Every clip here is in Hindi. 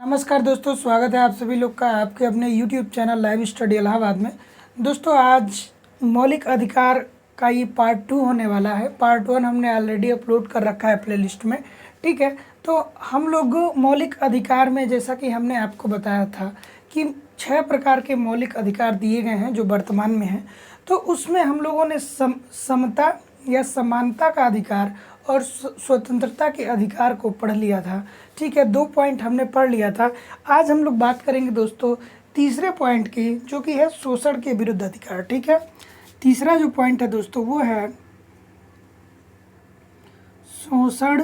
नमस्कार दोस्तों, स्वागत है आप सभी लोग का आपके अपने YouTube channel live study Allahabad में। दोस्तों आज मौलिक अधिकार का ये पार्ट 2 होने वाला है। पार्ट 1 हमने ऑलरेडी अपलोड कर रखा है प्लेलिस्ट में, ठीक है। तो हम लोग मौलिक अधिकार में, जैसा कि हमने आपको बताया था कि 6 प्रकार के मौलिक अधिकार दिए गए हैं जो वर्तमान में हैं। तो उसमें हम लोगों ने समता या समानता का अधिकार और स्वतंत्रता के अधिकार को पढ़ लिया था, ठीक है। 2 पॉइंट हमने पढ़ लिया था। आज हम लोग बात करेंगे दोस्तों तीसरे पॉइंट की, जो कि है शोषण के विरुद्ध अधिकार, ठीक है। तीसरा जो पॉइंट है दोस्तों वो है शोषण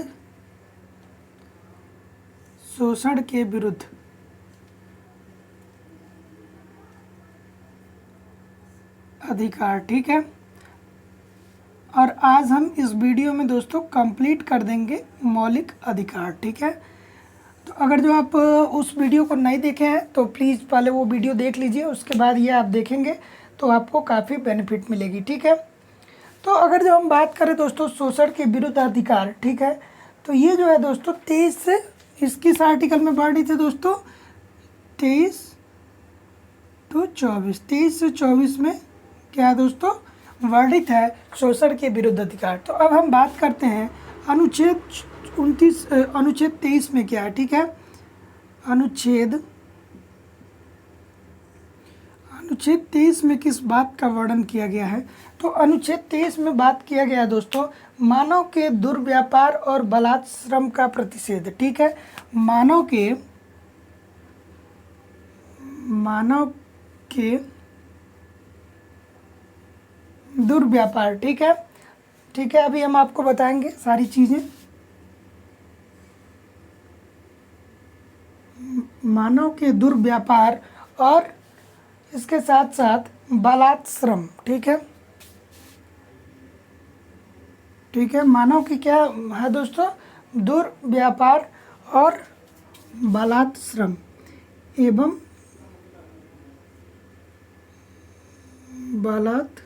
के विरुद्ध अधिकार, ठीक है। और आज हम इस वीडियो में दोस्तों कंप्लीट कर देंगे मौलिक अधिकार, ठीक है। तो अगर जो आप उस वीडियो को नहीं देखे हैं तो प्लीज़ पहले वो वीडियो देख लीजिए, उसके बाद ये आप देखेंगे तो आपको काफ़ी बेनिफिट मिलेगी, ठीक है। तो अगर जो हम बात करें दोस्तों शोषण के विरुद्ध अधिकार, ठीक है, तो ये जो है दोस्तों 23 से किस आर्टिकल में वर्णित है दोस्तों, 23 to 24, 23 से 24 में क्या है दोस्तों वर्णित है शोषण के विरुद्ध अधिकार। तो अब हम बात करते हैं अनुच्छेद 23 में क्या है, ठीक है। अनुच्छेद 23 में किस बात का वर्णन किया गया है, तो अनुच्छेद 23 में बात किया गया है दोस्तों मानव के दुर्व्यापार और बलात् श्रम का प्रतिषेध, ठीक है। मानव के दुर्व्यापार, ठीक है, ठीक है। अभी हम आपको बताएंगे सारी चीज़ें। मानव के दुर्व्यापार और इसके साथ साथ बलात् श्रम, ठीक है, ठीक है। मानव की क्या है दोस्तों, दुर्व्यापार और बलात् श्रम एवं बलात्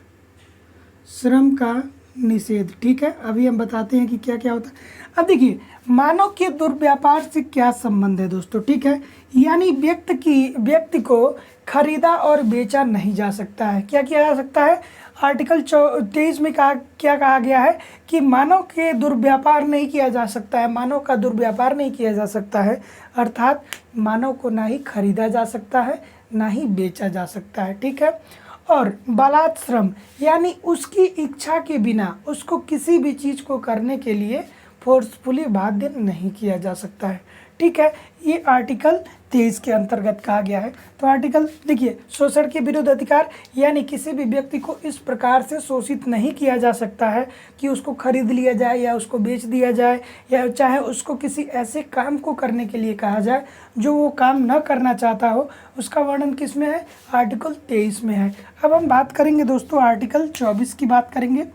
श्रम का निषेध, ठीक है। अभी हम बताते हैं कि क्या क्या होता है। अब देखिए मानव के दुर्व्यापार से क्या संबंध है दोस्तों, ठीक है। यानी व्यक्ति को खरीदा और बेचा नहीं जा सकता है। क्या किया जा सकता है, आर्टिकल 23 में क्या कहा गया है कि मानव के दुर्व्यापार नहीं किया जा सकता है, मानव का दुर्व्यापार नहीं किया जा सकता है, अर्थात मानव को ना ही खरीदा जा सकता है ना ही बेचा जा सकता है, ठीक है। और बलात् श्रम यानी उसकी इच्छा के बिना उसको किसी भी चीज़ को करने के लिए फोर्सफुली बाध्य नहीं किया जा सकता है, ठीक है। ये आर्टिकल 23 के अंतर्गत कहा गया है। तो आर्टिकल देखिए शोषण के विरुद्ध अधिकार यानी किसी भी व्यक्ति को इस प्रकार से शोषित नहीं किया जा सकता है कि उसको खरीद लिया जाए या उसको बेच दिया जाए, या चाहे उसको किसी ऐसे काम को करने के लिए कहा जाए जो वो काम न करना चाहता हो। उसका वर्णन किस में है, आर्टिकल 23 में है। अब हम बात करेंगे दोस्तों आर्टिकल 24 की बात करेंगे,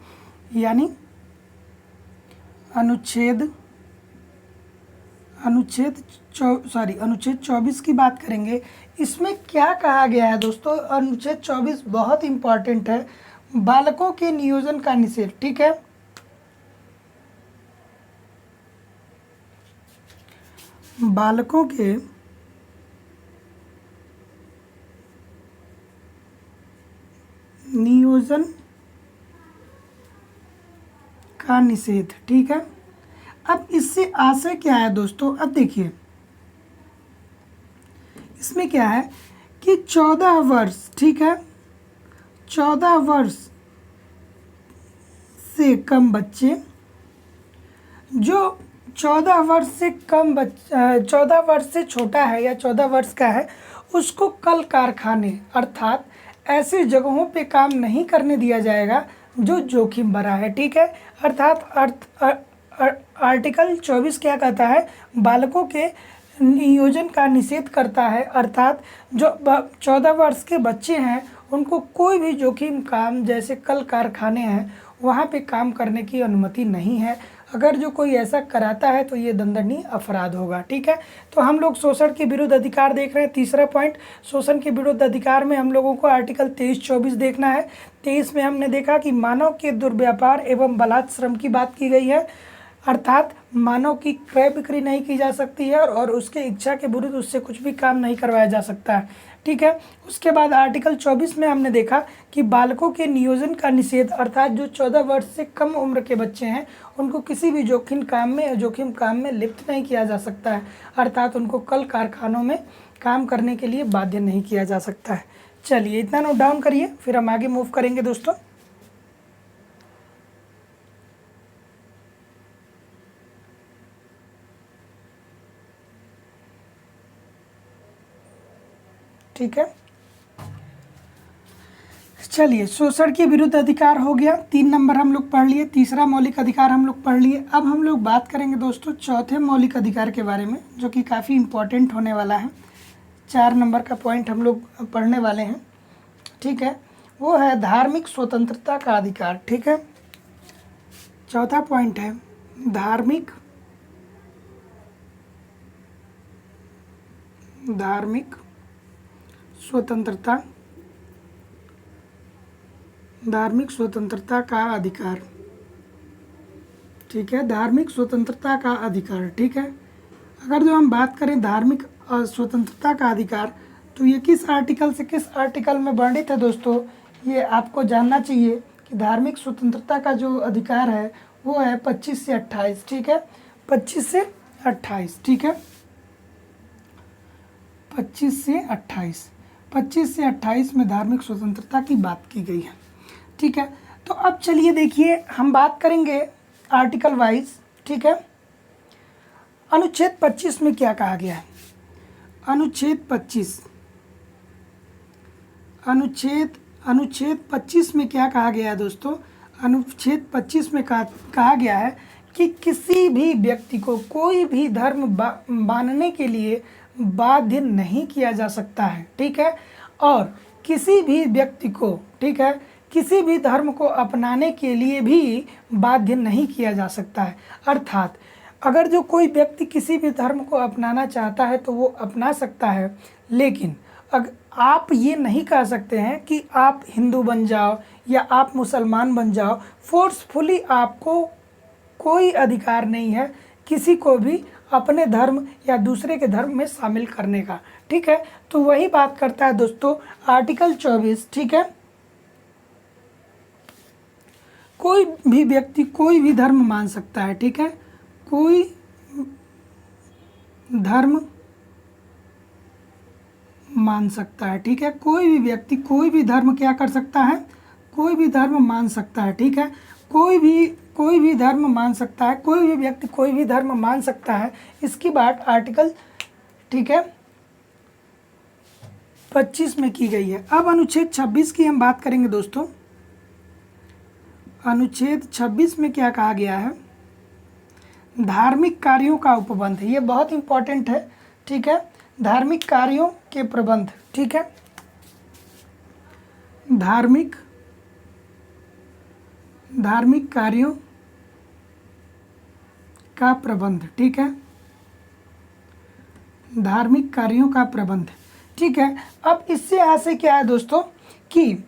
यानी अनुच्छेद 24 की बात करेंगे। इसमें क्या कहा गया है दोस्तों, अनुच्छेद 24 बहुत इंपॉर्टेंट है, बालकों के नियोजन का निषेध, ठीक है। बालकों के नियोजन का निषेध, ठीक है। अब इससे आशय क्या है दोस्तों, अब देखिए इसमें क्या है कि 14 वर्ष, ठीक है, 14 वर्ष से कम बच्चे, जो 14 वर्ष से कम 14 वर्ष से छोटा है या 14 वर्ष का है, उसको कल कारखाने अर्थात ऐसी जगहों पे काम नहीं करने दिया जाएगा जो जोखिम भरा है, ठीक है। अर्थात आर्टिकल 24 क्या कहता है, बालकों के नियोजन का निषेध करता है, अर्थात जो 14 वर्ष के बच्चे हैं उनको कोई भी जोखिम काम जैसे कल कारखाने हैं वहाँ पे काम करने की अनुमति नहीं है। अगर जो कोई ऐसा कराता है तो ये दंडनीय अपराध होगा, ठीक है। तो हम लोग शोषण के विरुद्ध अधिकार देख रहे हैं। तीसरा पॉइंट शोषण के विरुद्ध अधिकार में हम लोगों को आर्टिकल 23-24 देखना है। 23 में हमने देखा कि मानव के दुर्व्यापार एवं बलात् श्रम की बात की गई है। अर्थात मानव की क्रय बिक्री नहीं की जा सकती है और उसके इच्छा के विरुद्ध उससे कुछ भी काम नहीं करवाया जा सकता है, ठीक है। उसके बाद आर्टिकल 24 में हमने देखा कि बालकों के नियोजन का निषेध, अर्थात जो 14 वर्ष से कम उम्र के बच्चे हैं उनको किसी भी जोखिम काम में लिप्त नहीं किया जा सकता है, अर्थात उनको कल कारखानों में काम करने के लिए बाध्य नहीं किया जा सकता है। चलिए इतना नोट डाउन करिए, फिर हम आगे मूव करेंगे दोस्तों। ठीक है, चलिए शोषण के विरुद्ध अधिकार हो गया, 3 नंबर हम लोग पढ़ लिए। तीसरा मौलिक अधिकार हम लोग पढ़ लिए। अब हम लोग बात करेंगे दोस्तों चौथे मौलिक अधिकार के बारे में, जो कि काफ़ी इम्पोर्टेंट होने वाला है। 4 नंबर का पॉइंट हम लोग पढ़ने वाले हैं, ठीक है। वो है धार्मिक स्वतंत्रता का अधिकार, ठीक है। चौथा पॉइंट है धार्मिक स्वतंत्रता का अधिकार, ठीक है। धार्मिक स्वतंत्रता का अधिकार, ठीक है। अगर जो हम बात करें धार्मिक स्वतंत्रता का अधिकार, तो ये किस आर्टिकल से किस आर्टिकल में वर्णित है दोस्तों, ये आपको जानना चाहिए कि धार्मिक स्वतंत्रता का जो अधिकार है वो है 25 से 28, ठीक है। 25 से 28, ठीक है। 25 से 28 में धार्मिक स्वतंत्रता की बात की गई है, ठीक है। तो अब चलिए देखिए हम बात करेंगे आर्टिकल वाइज, ठीक है। अनुच्छेद 25 में क्या कहा गया है? अनुच्छेद 25 में क्या कहा गया है दोस्तों? अनुच्छेद 25 में कहा गया है कि किसी भी व्यक्ति को कोई भी धर्म मानने के लिए बाध्य नहीं किया जा सकता है, ठीक है। और किसी भी व्यक्ति को, ठीक है, किसी भी धर्म को अपनाने के लिए भी बाध्य नहीं किया जा सकता है। अर्थात अगर जो कोई व्यक्ति किसी भी धर्म को अपनाना चाहता है तो वो अपना सकता है, लेकिन आप ये नहीं कह सकते हैं कि आप हिंदू बन जाओ या आप मुसलमान बन जाओ। फोर्सफुली आपको कोई अधिकार नहीं है किसी को भी अपने धर्म या दूसरे के धर्म में शामिल करने का, ठीक है। तो वही बात करता है दोस्तों आर्टिकल 24, ठीक है। कोई भी व्यक्ति कोई भी धर्म मान सकता है, ठीक है। कोई धर्म मान सकता है, ठीक है। कोई भी व्यक्ति कोई भी धर्म क्या कर सकता है? कोई भी धर्म मान सकता है, ठीक है। कोई भी धर्म मान सकता है, कोई भी व्यक्ति कोई भी धर्म मान सकता है। इसकी बात आर्टिकल, ठीक है, 25 में की गई है। अब अनुच्छेद 26 की हम बात करेंगे दोस्तों। अनुच्छेद 26 में क्या कहा गया है? धार्मिक कार्यों का उपबंध, ये बहुत इंपॉर्टेंट है, ठीक है। धार्मिक कार्यों के प्रबंध, ठीक है। धार्मिक कार्यों का प्रबंध, ठीक है। धार्मिक कार्यों का प्रबंध, ठीक है। अब इससे यहाँ से क्या है दोस्तों कि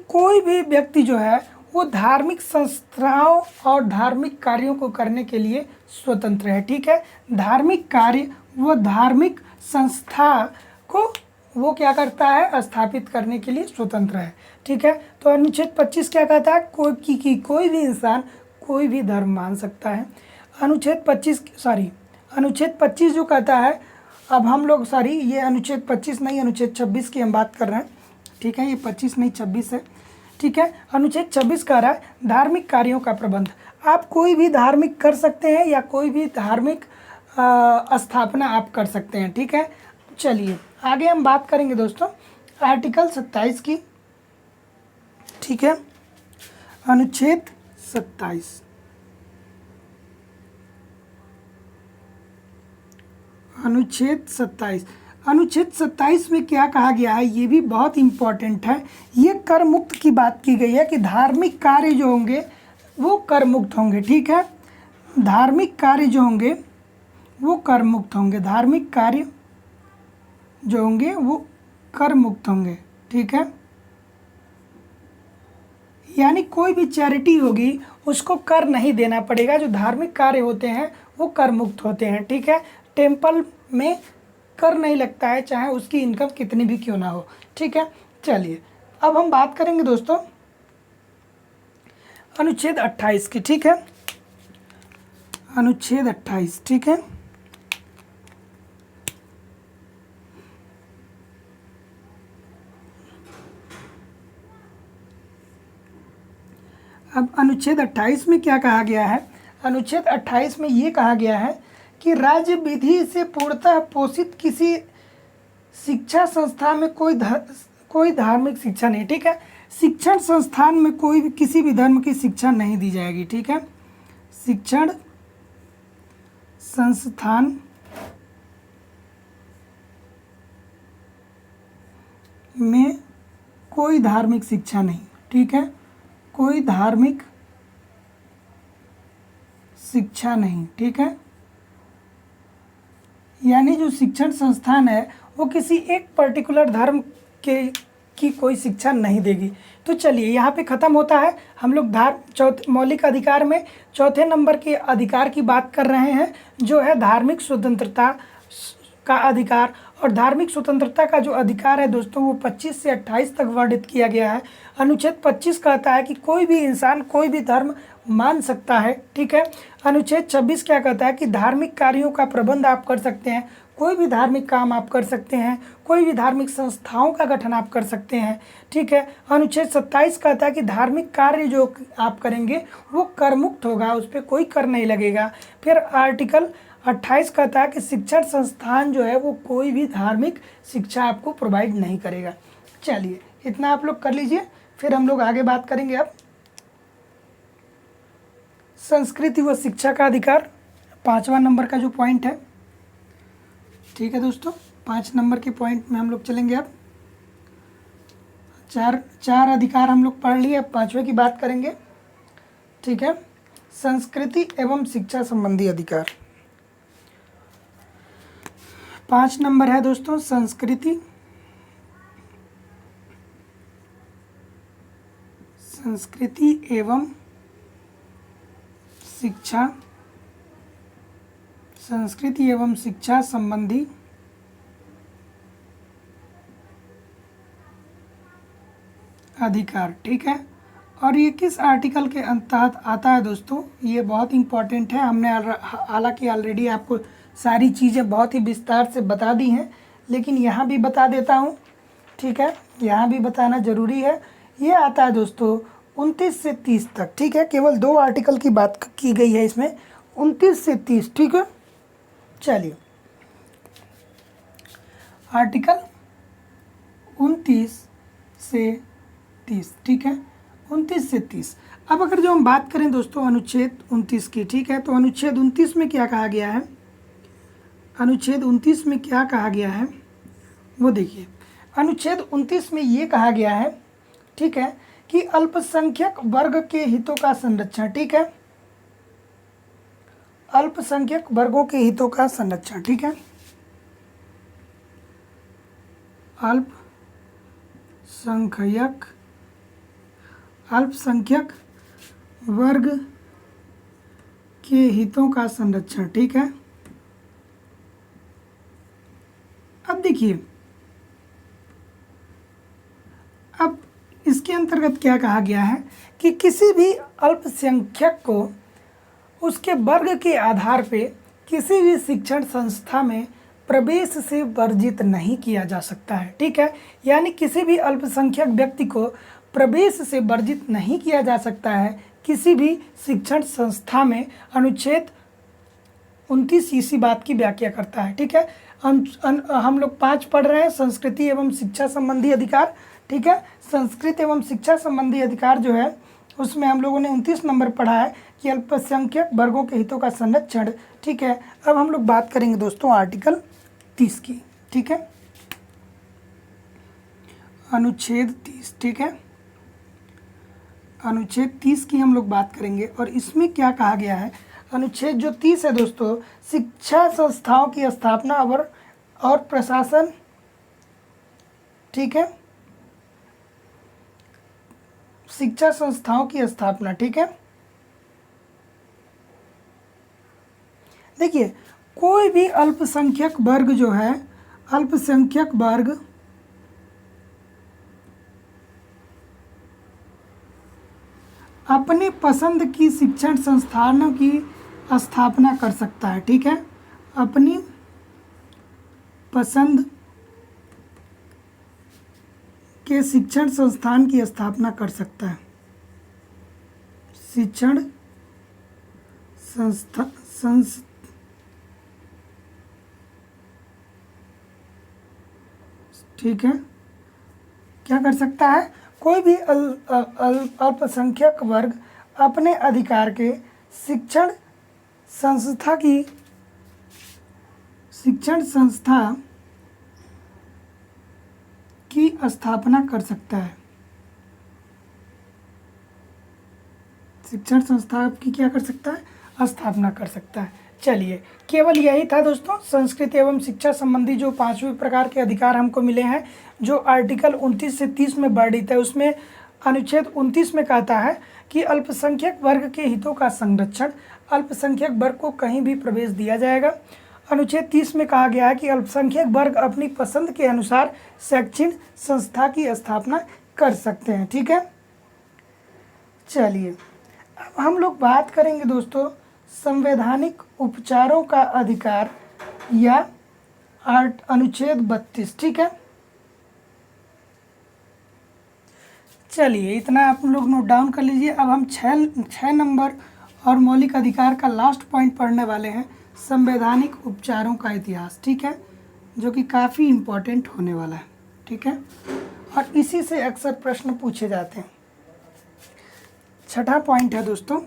कोई भी व्यक्ति जो है वो धार्मिक संस्थाओं और धार्मिक कार्यों को करने के लिए स्वतंत्र है, ठीक है। धार्मिक कार्य वो धार्मिक संस्था को वो क्या करता है? स्थापित करने के लिए स्वतंत्र है, ठीक है। तो अनुच्छेद 25 क्या कहता है? कोई भी इंसान कोई भी धर्म मान सकता है। अनुच्छेद 25 जो कहता है, अब हम लोग ये अनुच्छेद 25 नहीं, अनुच्छेद 26 की हम बात कर रहे हैं, ठीक है। ये 25 नहीं 26 है, ठीक है। अनुच्छेद 26 कह रहा है धार्मिक कार्यों का प्रबंध। आप कोई भी धार्मिक कर सकते हैं या कोई भी धार्मिक स्थापना आप कर सकते हैं, ठीक है। चलिए आगे हम बात करेंगे दोस्तों आर्टिकल 27 की, ठीक है। अनुच्छेद 27, अनुच्छेद 27 में क्या कहा गया है? ये भी बहुत इम्पॉर्टेंट है। ये कर मुक्त की बात की गई है कि धार्मिक कार्य जो होंगे वो कर मुक्त होंगे, ठीक है। धार्मिक कार्य जो होंगे वो कर मुक्त होंगे, धार्मिक कार्य जो होंगे वो कर मुक्त होंगे, ठीक है। यानी कोई भी चैरिटी होगी उसको कर नहीं देना पड़ेगा। जो धार्मिक कार्य होते हैं वो कर मुक्त होते हैं, ठीक है। टेम्पल में कर नहीं लगता है, चाहे उसकी इनकम कितनी भी क्यों ना हो, ठीक है। चलिए अब हम बात करेंगे दोस्तों अनुच्छेद 28 की, ठीक है। अनुच्छेद 28, ठीक है। अब अनुच्छेद 28 में क्या कहा गया है? अनुच्छेद 28 में ये कहा गया है कि राज्य विधि से पूर्णतः पोषित किसी शिक्षा संस्थान में कोई धार्मिक शिक्षा नहीं, ठीक है। शिक्षण संस्थान में कोई भी किसी भी धर्म की शिक्षा नहीं दी जाएगी, ठीक है। शिक्षण संस्थान में कोई धार्मिक शिक्षा नहीं, ठीक है। कोई धार्मिक शिक्षा नहीं, ठीक है। यानी जो शिक्षण संस्थान है वो किसी एक पर्टिकुलर धर्म की कोई शिक्षा नहीं देगी। तो चलिए यहाँ पे ख़त्म होता है। हम लोग मौलिक अधिकार में चौथे नंबर के अधिकार की बात कर रहे हैं, जो है धार्मिक स्वतंत्रता का अधिकार। और धार्मिक स्वतंत्रता का जो अधिकार है दोस्तों वो 25 से 28 तक वर्णित किया गया है। अनुच्छेद 25 कहता है कि कोई भी इंसान कोई भी धर्म मान सकता है, ठीक है। अनुच्छेद 26 क्या कहता है कि धार्मिक कार्यों का प्रबंध आप कर सकते हैं, कोई भी धार्मिक काम आप कर सकते हैं, कोई भी धार्मिक संस्थाओं का गठन आप कर सकते हैं, ठीक है। अनुच्छेद 27 कहता है कि धार्मिक कार्य जो आप करेंगे वो कर मुक्त होगा, उस पर कोई कर नहीं लगेगा। फिर आर्टिकल 28 कहता है कि शिक्षण संस्थान जो है वो कोई भी धार्मिक शिक्षा आपको प्रोवाइड नहीं करेगा। चलिए इतना आप लोग कर लीजिए, फिर हम लोग आगे बात करेंगे। अब संस्कृति व शिक्षा का अधिकार 5वां नंबर का जो पॉइंट है, ठीक है दोस्तों। 5 नंबर के पॉइंट में हम लोग चलेंगे। अब चार अधिकार हम लोग पढ़ लिए, अब 5वें की बात करेंगे, ठीक है। संस्कृति एवं शिक्षा संबंधी अधिकार 5 नंबर है दोस्तों, संस्कृति एवं शिक्षा, संस्कृति एवं शिक्षा संबंधी अधिकार, ठीक है। और ये किस आर्टिकल के अंतर्गत आता है दोस्तों? ये बहुत इंपॉर्टेंट है। हमने हालांकि ऑलरेडी आपको सारी चीज़ें बहुत ही विस्तार से बता दी हैं, लेकिन यहाँ भी बता देता हूँ, ठीक है। यहाँ भी बताना ज़रूरी है। ये आता है दोस्तों 29 से 30 तक, ठीक है। केवल 2 आर्टिकल की बात की गई है इसमें, 29 से 30, ठीक है। चलिए आर्टिकल 29 से 30, ठीक है। 29 से 30। अब अगर जो हम बात करें दोस्तों अनुच्छेद 29 की, ठीक है, तो अनुच्छेद 29 में क्या कहा गया है? अनुच्छेद 29 में क्या कहा गया है वो देखिए। अनुच्छेद 29 में ये कहा गया है, ठीक है, कि अल्पसंख्यक वर्ग के हितों का संरक्षण, ठीक है। अल्पसंख्यक वर्गों के हितों का संरक्षण, ठीक है। अल्पसंख्यक वर्ग के हितों का संरक्षण, ठीक है। अब देखिए, अब इसके अंतर्गत क्या कहा गया है कि किसी भी अल्पसंख्यक को उसके वर्ग के आधार पे किसी भी शिक्षण संस्था में प्रवेश से वर्जित नहीं किया जा सकता है, ठीक है। यानी किसी भी अल्पसंख्यक व्यक्ति को प्रवेश से वर्जित नहीं किया जा सकता है किसी भी शिक्षण संस्था में। अनुच्छेद 29 इसी बात की व्याख्या करता है, ठीक है। हम लोग 5 पढ़ रहे हैं, संस्कृति एवं शिक्षा संबंधी अधिकार, ठीक है। संस्कृति एवं शिक्षा संबंधी अधिकार जो है उसमें हम लोगों ने 29 नंबर पढ़ा है कि अल्पसंख्यक वर्गों के हितों का संरक्षण, ठीक है। अब हम लोग बात करेंगे दोस्तों आर्टिकल 30 की, ठीक है। अनुच्छेद 30, ठीक है। अनुच्छेद 30 की हम लोग बात करेंगे और इसमें क्या कहा गया है? अनुच्छेद जो 30 है दोस्तों, शिक्षा संस्थाओं की स्थापना और प्रशासन, ठीक है, शिक्षा संस्थाओं की स्थापना। ठीक है, देखिए कोई भी अल्पसंख्यक वर्ग जो है, अल्पसंख्यक वर्ग अपने पसंद की शिक्षण संस्थानों की स्थापना कर सकता है। ठीक है, अपनी पसंद के शिक्षण संस्थान की स्थापना कर सकता है। शिक्षण संस्था ठीक है, क्या कर सकता है? कोई भी अल्पसंख्यक वर्ग अपने अधिकार के शिक्षण संस्था की स्थापना कर सकता है। शिक्षण संस्था की क्या कर सकता है? स्थापना कर सकता है। चलिए, केवल यही था दोस्तों संस्कृति एवं शिक्षा संबंधी जो 5वें प्रकार के अधिकार हमको मिले हैं, जो आर्टिकल 29 से 30 में वर्णित है। उसमें अनुच्छेद 29 में कहता है कि अल्पसंख्यक वर्ग के हितों का संरक्षण, अल्पसंख्यक वर्ग को कहीं भी प्रवेश दिया जाएगा। अनुच्छेद 30 में कहा गया है कि अल्पसंख्यक वर्ग अपनी पसंद के अनुसार शैक्षणिक संस्था की स्थापना कर सकते हैं। ठीक है, चलिए अब हम लोग बात करेंगे दोस्तों संवैधानिक उपचारों का अधिकार या अनुच्छेद 32। ठीक है, चलिए इतना आप लोग नोट डाउन कर लीजिए। अब हम 6 नंबर और मौलिक अधिकार का लास्ट पॉइंट पढ़ने वाले हैं, संवैधानिक उपचारों का इतिहास। ठीक है, जो कि काफ़ी इम्पोर्टेंट होने वाला है। ठीक है, और इसी से अक्सर प्रश्न पूछे जाते हैं। 6ठा पॉइंट है दोस्तों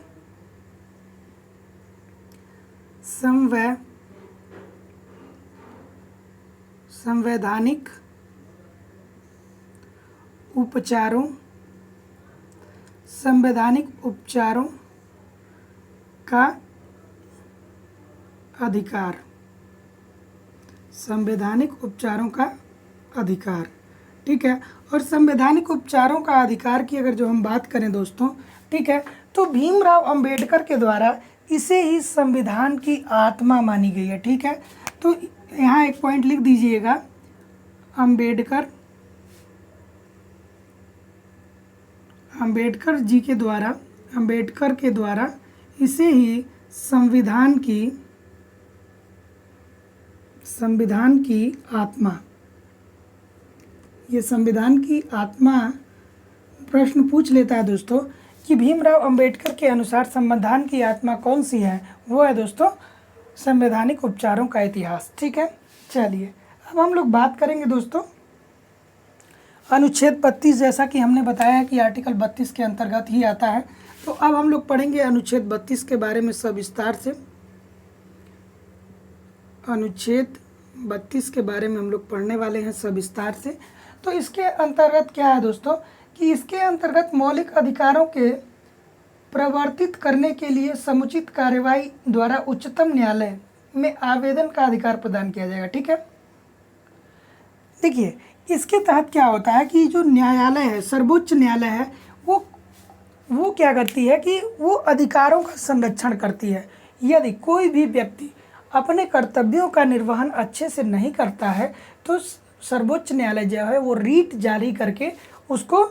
संवैधानिक उपचारों का अधिकार। संवैधानिक उपचारों का अधिकार। ठीक है, और संवैधानिक उपचारों का अधिकार की अगर जो हम बात करें दोस्तों, ठीक है, तो भीमराव अंबेडकर के द्वारा इसे ही संविधान की आत्मा मानी गई है। ठीक है, तो यहाँ एक पॉइंट लिख दीजिएगा, अंबेडकर के द्वारा इसे ही संविधान की आत्मा, ये संविधान की आत्मा प्रश्न पूछ लेता है दोस्तों कि भीमराव अंबेडकर के अनुसार संविधान की आत्मा कौन सी है? वो है दोस्तों संवैधानिक उपचारों का इतिहास। ठीक है, चलिए अब हम लोग बात करेंगे दोस्तों अनुच्छेद 32, जैसा कि हमने बताया कि आर्टिकल 32 के अंतर्गत ही आता है। तो अब हम लोग पढ़ेंगे अनुच्छेद 32 के बारे में सविस्तार से। अनुच्छेद 32 के बारे में हम लोग पढ़ने वाले हैं सविस्तार से। तो इसके अंतर्गत क्या है दोस्तों कि इसके अंतर्गत मौलिक अधिकारों के प्रवर्तित करने के लिए समुचित कार्यवाही द्वारा उच्चतम न्यायालय में आवेदन का अधिकार प्रदान किया जाएगा। ठीक है, देखिए इसके तहत क्या होता है कि जो न्यायालय है, सर्वोच्च न्यायालय है, वो क्या करती है कि वो अधिकारों का संरक्षण करती है। यदि कोई भी व्यक्ति अपने कर्तव्यों का निर्वहन अच्छे से नहीं करता है तो सर्वोच्च न्यायालय जो है वो रीट जारी करके उसको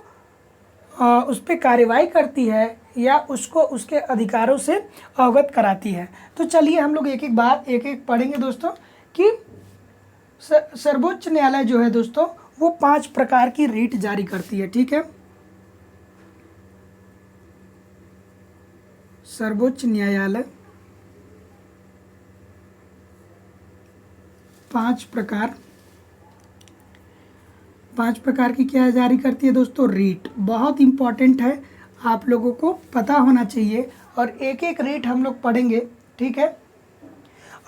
उस पर कार्रवाई करती है या उसको उसके अधिकारों से अवगत कराती है। तो चलिए हम लोग एक एक पढ़ेंगे दोस्तों कि सर्वोच्च न्यायालय जो है दोस्तों वो 5 प्रकार की रीट जारी करती है। ठीक है, सर्वोच्च न्यायालय 5 प्रकार की क्या जारी करती है दोस्तों? रीट। बहुत इंपॉर्टेंट है, आप लोगों को पता होना चाहिए और एक एक रीट हम लोग पढ़ेंगे। ठीक है,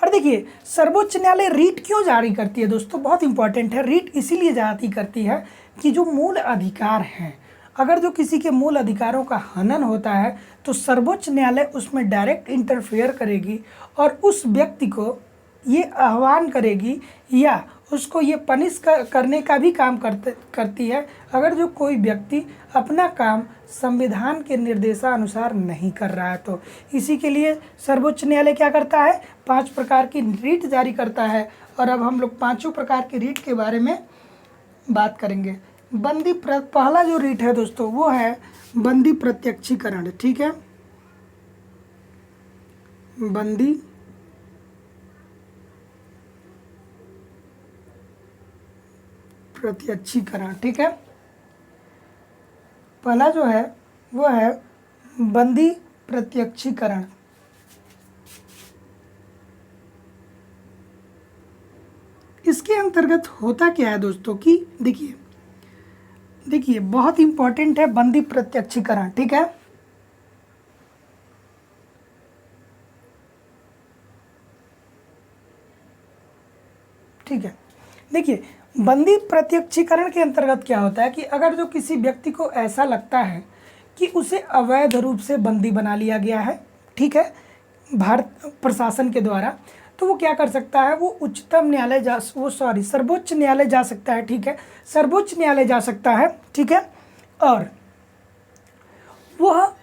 और देखिए सर्वोच्च न्यायालय रीट क्यों जारी करती है दोस्तों? बहुत इंपॉर्टेंट है। रीट इसीलिए जारी करती है कि जो मूल अधिकार हैं, अगर जो किसी के मूल अधिकारों का हनन होता है तो सर्वोच्च न्यायालय उसमें डायरेक्ट इंटरफेयर करेगी और उस व्यक्ति को ये आह्वान करेगी या उसको ये पनिश करने का भी काम करती है अगर जो कोई व्यक्ति अपना काम संविधान के निर्देशानुसार नहीं कर रहा है। तो इसी के लिए सर्वोच्च न्यायालय क्या करता है, 5 प्रकार की रीट जारी करता है। और अब हम लोग 5 प्रकार की रीट के बारे में बात करेंगे। पहला जो रीट है दोस्तों वो है बंदी प्रत्यक्षीकरण। ठीक है, बंदी प्रत्यक्षीकरण। ठीक है, पहला जो है वो है बंदी प्रत्यक्षीकरण। इसके अंतर्गत होता क्या है दोस्तों कि देखिए बहुत इंपॉर्टेंट है बंदी प्रत्यक्षीकरण। ठीक है, ठीक है, देखिए बंदी प्रत्यक्षीकरण के अंतर्गत क्या होता है कि अगर जो किसी व्यक्ति को ऐसा लगता है कि उसे अवैध रूप से बंदी बना लिया गया है, ठीक है, भारत प्रशासन के द्वारा, तो वो क्या कर सकता है, वो उच्चतम न्यायालय सर्वोच्च न्यायालय जा सकता है। ठीक है, सर्वोच्च न्यायालय जा सकता है। ठीक है, और वह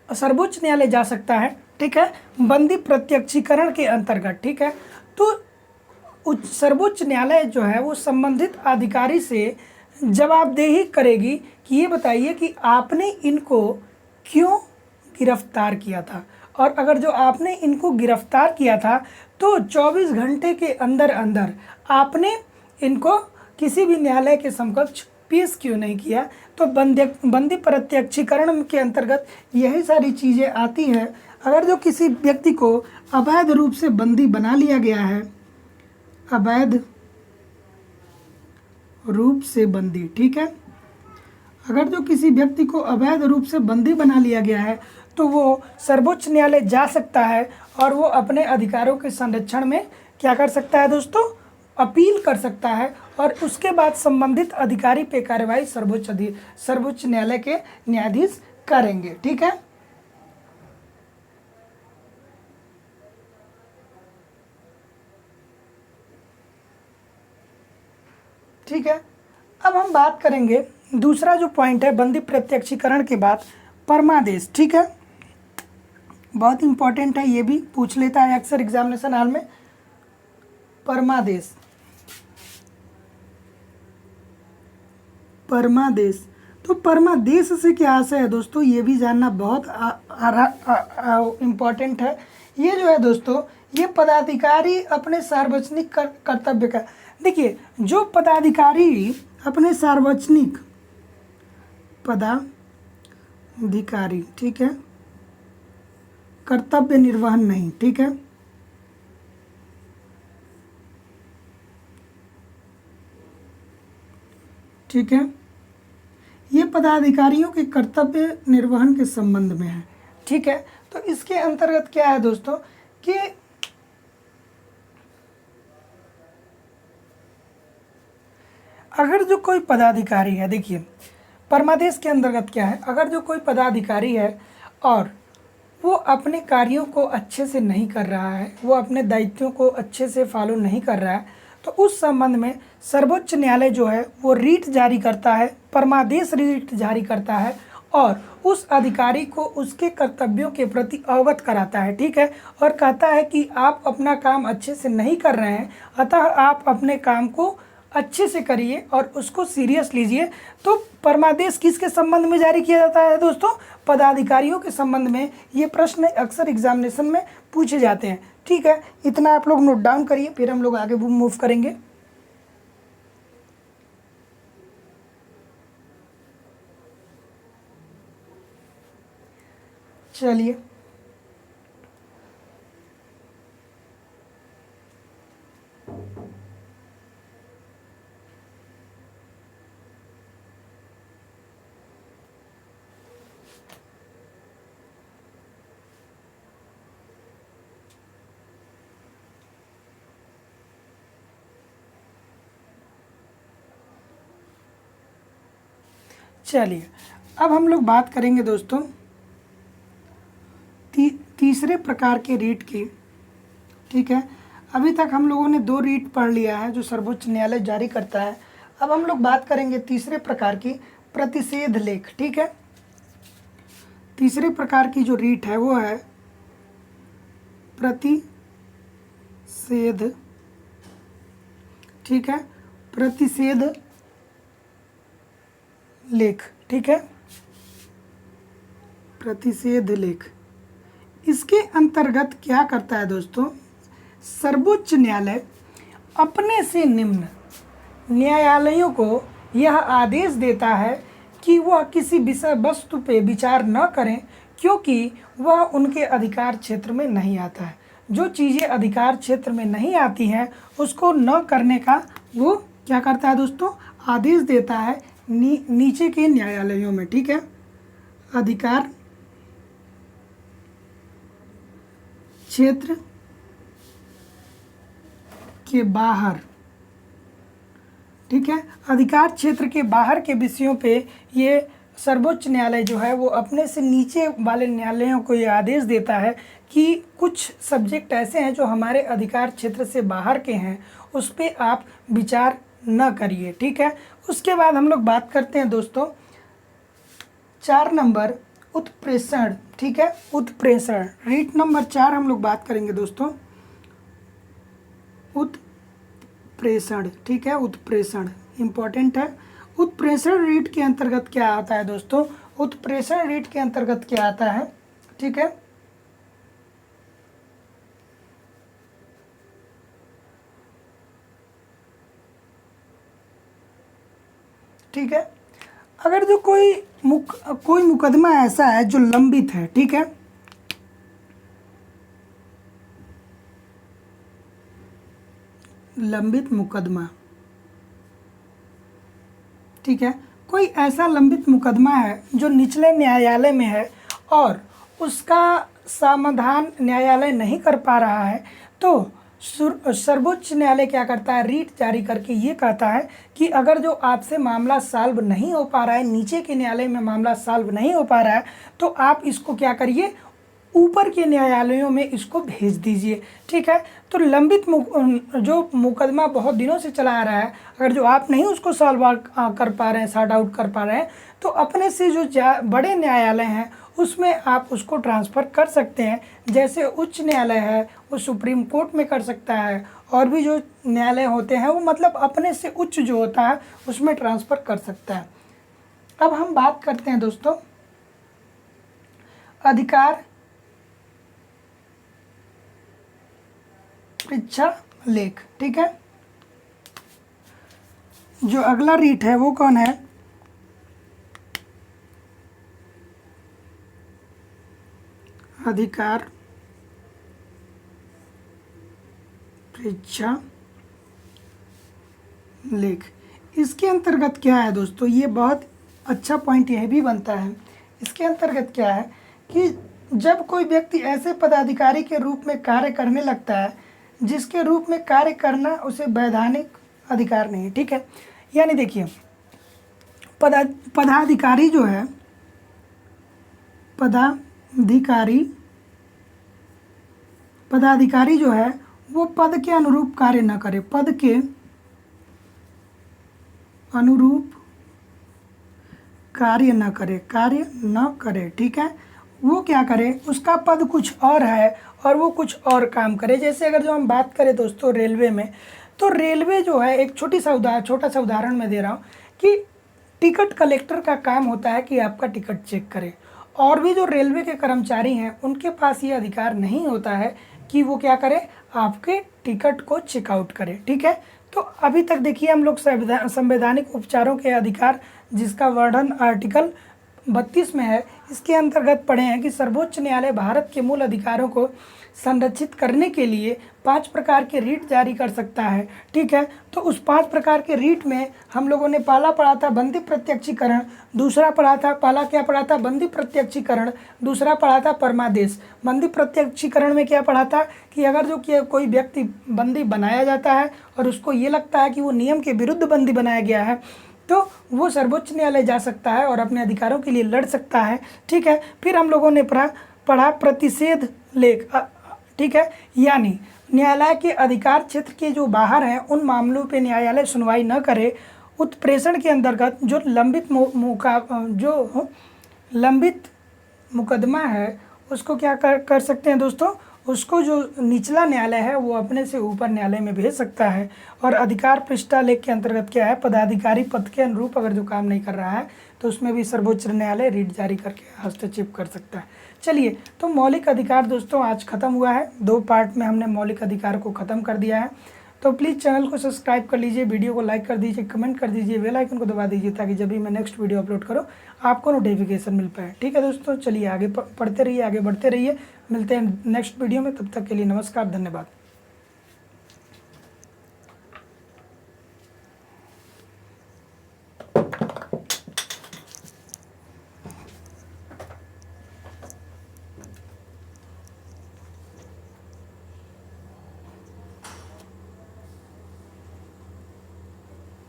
सर्वोच्च न्यायालय जा सकता है। ठीक है, बंदी प्रत्यक्षीकरण के अंतर्गत। ठीक है, तो सर्वोच्च न्यायालय जो है वो संबंधित अधिकारी से जवाबदेही करेगी कि ये बताइए कि आपने इनको क्यों गिरफ्तार किया था, और अगर जो आपने इनको गिरफ्तार किया था तो 24 घंटे के अंदर अंदर आपने इनको किसी भी न्यायालय के समकक्ष पेश क्यों नहीं किया। तो बंदी प्रत्यक्षीकरण के अंतर्गत यही सारी चीज़ें आती हैं। अगर जो किसी व्यक्ति को अवैध रूप से बंदी बना लिया गया है, अवैध रूप से बंदी, ठीक है, अगर जो किसी व्यक्ति को अवैध रूप से बंदी बना लिया गया है तो वो सर्वोच्च न्यायालय जा सकता है और वो अपने अधिकारों के संरक्षण में क्या कर सकता है दोस्तों, अपील कर सकता है, और उसके बाद संबंधित अधिकारी पे कार्रवाई सर्वोच्च न्यायालय के न्यायाधीश करेंगे। ठीक है, ठीक है, अब हम बात करेंगे दूसरा जो पॉइंट है बंदी प्रत्यक्षीकरण के बाद परमादेश। ठीक है, बहुत इंपॉर्टेंट है, ये भी पूछ लेता है अक्सर एग्जामिनेशन हॉल में। परमादेश, परमादेश, तो परमादेश से क्या आशय है दोस्तों, ये भी जानना बहुत इम्पॉर्टेंट है। ये जो है दोस्तों, ये पदाधिकारी अपने सार्वजनिक कर्तव्य का, देखिए जो पदाधिकारी अपने सार्वजनिक पदाधिकारी, ठीक है, कर्तव्य निर्वहन नहीं, ठीक है, ठीक है, ये पदाधिकारियों के कर्तव्य निर्वहन के संबंध में है। ठीक है, तो इसके अंतर्गत क्या है दोस्तों कि अगर जो कोई पदाधिकारी है, देखिए परमादेश के अंतर्गत क्या है, अगर जो कोई पदाधिकारी है और वो अपने कार्यों को अच्छे से नहीं कर रहा है, वो अपने दायित्वों को अच्छे से फॉलो नहीं कर रहा है, तो उस संबंध में सर्वोच्च न्यायालय जो है वो रीट जारी करता है, परमादेश रीट जारी करता है और उस अधिकारी को उसके कर्तव्यों के प्रति अवगत कराता है। ठीक है, और कहता है कि आप अपना काम अच्छे से नहीं कर रहे हैं, अतः आप अपने काम को अच्छे से करिए और उसको सीरियस लीजिए। तो परमादेश किसके संबंध में जारी किया जाता है दोस्तों, पदाधिकारियों के संबंध में। ये प्रश्न अक्सर एग्जामिनेशन में पूछे जाते हैं। ठीक है, इतना आप लोग नोट डाउन करिए, फिर हम लोग आगे मूव करेंगे। चलिए, चलिए अब हम लोग बात करेंगे दोस्तों तीसरे प्रकार के रीट की। ठीक है, अभी तक हम लोगों ने 2 रीट पढ़ लिया है जो सर्वोच्च न्यायालय जारी करता है। अब हम लोग बात करेंगे तीसरे प्रकार की, प्रतिषेध लेख। ठीक है, तीसरे प्रकार की जो रीट है वो है प्रतिषेध। ठीक है, प्रतिषेध लेख। ठीक है, प्रतिषेध लेख। इसके अंतर्गत क्या करता है दोस्तों, सर्वोच्च न्यायालय अपने से निम्न न्यायालयों को यह आदेश देता है कि वह किसी विषय वस्तु पे विचार न करें क्योंकि वह उनके अधिकार क्षेत्र में नहीं आता है। जो चीज़ें अधिकार क्षेत्र में नहीं आती हैं उसको न करने का वो क्या करता है दोस्तों, आदेश देता है नीचे के न्यायालयों में। ठीक है, अधिकार क्षेत्र के बाहर। ठीक है, अधिकार क्षेत्र के बाहर के विषयों पे ये सर्वोच्च न्यायालय जो है वो अपने से नीचे वाले न्यायालयों को ये आदेश देता है कि कुछ सब्जेक्ट ऐसे हैं जो हमारे अधिकार क्षेत्र से बाहर के हैं, उस पर आप विचार न करिए। ठीक है, उसके बाद हम लोग बात करते हैं दोस्तों 4 नंबर, उत्प्रेषण। ठीक है, उत्प्रेषण, रीट नंबर 4 हम लोग बात करेंगे दोस्तों, उत्प्रेषण। ठीक है, उत्प्रेषण इम्पोर्टेंट है। उत्प्रेषण रीट के अंतर्गत क्या आता है दोस्तों, उत्प्रेषण रीट के अंतर्गत क्या आता है। ठीक है, ठीक है, अगर जो कोई मुकदमा ऐसा है जो लंबित है। ठीक है, लंबित मुकदमा। ठीक है, कोई ऐसा लंबित मुकदमा है जो निचले न्यायालय में है और उसका समाधान न्यायालय नहीं कर पा रहा है, तो सर्वोच्च न्यायालय क्या करता है, रीट जारी करके ये कहता है कि अगर जो आपसे मामला सॉल्व नहीं हो पा रहा है, नीचे के न्यायालय में मामला सॉल्व नहीं हो पा रहा है, तो आप इसको क्या करिए, ऊपर के न्यायालयों में इसको भेज दीजिए। ठीक है, तो लंबित जो मुकदमा बहुत दिनों से चला आ रहा है, अगर जो आप नहीं उसको सॉल्व कर पा रहे हैं, सॉर्ट आउट कर पा रहे हैं, तो अपने से जो बड़े न्यायालय हैं उसमें आप उसको ट्रांसफ़र कर सकते हैं। जैसे उच्च न्यायालय है वो सुप्रीम कोर्ट में कर सकता है, और भी जो न्यायालय होते हैं वो मतलब अपने से उच्च जो होता है उसमें ट्रांसफ़र कर सकता है। अब हम बात करते हैं दोस्तों अधिकार परीक्षा लेख। ठीक है, जो अगला रीट है वो कौन है, अधिकार परीक्षा लेख। इसके अंतर्गत क्या है दोस्तों, ये बहुत अच्छा पॉइंट यह भी बनता है। इसके अंतर्गत क्या है कि जब कोई व्यक्ति ऐसे पदाधिकारी के रूप में कार्य करने लगता है जिसके रूप में कार्य करना उसे वैधानिक अधिकार नहीं है। ठीक है, यानी देखिए पदाधिकारी जो है, पदाधिकारी जो है वो पद के अनुरूप कार्य न करे, पद के अनुरूप कार्य न करे। ठीक है, वो क्या करे, उसका पद कुछ और है और वो कुछ और काम करे। जैसे अगर जो हम बात करें दोस्तों रेलवे में, तो रेलवे जो है एक छोटा सा उदाहरण मैं दे रहा हूँ कि टिकट कलेक्टर का काम होता है कि आपका टिकट चेक करे, और भी जो रेलवे के कर्मचारी हैं उनके पास ये अधिकार नहीं होता है कि वो क्या करे, आपके टिकट को चेकआउट करे। ठीक है, तो अभी तक देखिए हम लोग संवैधानिक उपचारों के अधिकार जिसका वर्णन आर्टिकल 32 में है, इसके अंतर्गत पढ़े हैं कि सर्वोच्च न्यायालय भारत के मूल अधिकारों को संरक्षित करने के लिए 5 प्रकार के रीट जारी कर सकता है। ठीक है, तो उस 5 प्रकार के रीट में हम लोगों ने पहला पढ़ा था बंदी प्रत्यक्षीकरण, दूसरा क्या पढ़ा था बंदी प्रत्यक्षीकरण, दूसरा पढ़ा था परमादेश। बंदी प्रत्यक्षीकरण में क्या पढ़ा था कि अगर जो कोई व्यक्ति बंदी बनाया जाता है और उसको ये लगता है कि वो नियम के विरुद्ध बंदी बनाया गया है, तो वो सर्वोच्च न्यायालय जा सकता है और अपने अधिकारों के लिए लड़ सकता है। ठीक है, फिर हम लोगों ने पढ़ा प्रतिषेध लेख। ठीक है। यानी न्यायालय के अधिकार क्षेत्र के जो बाहर हैं उन मामलों पे न्यायालय सुनवाई न करे। उत्प्रेषण के अंतर्गत जो लंबित मुकदमा है उसको क्या कर सकते हैं दोस्तों, उसको जो निचला न्यायालय है वो अपने से ऊपर न्यायालय में भेज सकता है। और अधिकार पृष्ठालेख के अंतर्गत क्या है, पदाधिकारी पद के अनुरूप अगर जो काम नहीं कर रहा है तो उसमें भी सर्वोच्च न्यायालय रिट जारी करके हस्तक्षेप कर सकता है। चलिए, तो मौलिक अधिकार दोस्तों आज खत्म हुआ है, 2 पार्ट में हमने मौलिक अधिकार को ख़त्म कर दिया है। तो प्लीज़ चैनल को सब्सक्राइब कर लीजिए, वीडियो को लाइक कर दीजिए, कमेंट कर दीजिए, बेल आइकन को दबा दीजिए ताकि जब भी मैं नेक्स्ट वीडियो अपलोड करूँ आपको नोटिफिकेशन मिल पाए। ठीक है दोस्तों, चलिए आगे पढ़ते रहिए, आगे बढ़ते रहिए। मिलते हैं नेक्स्ट वीडियो में, तब तक के लिए नमस्कार, धन्यवाद।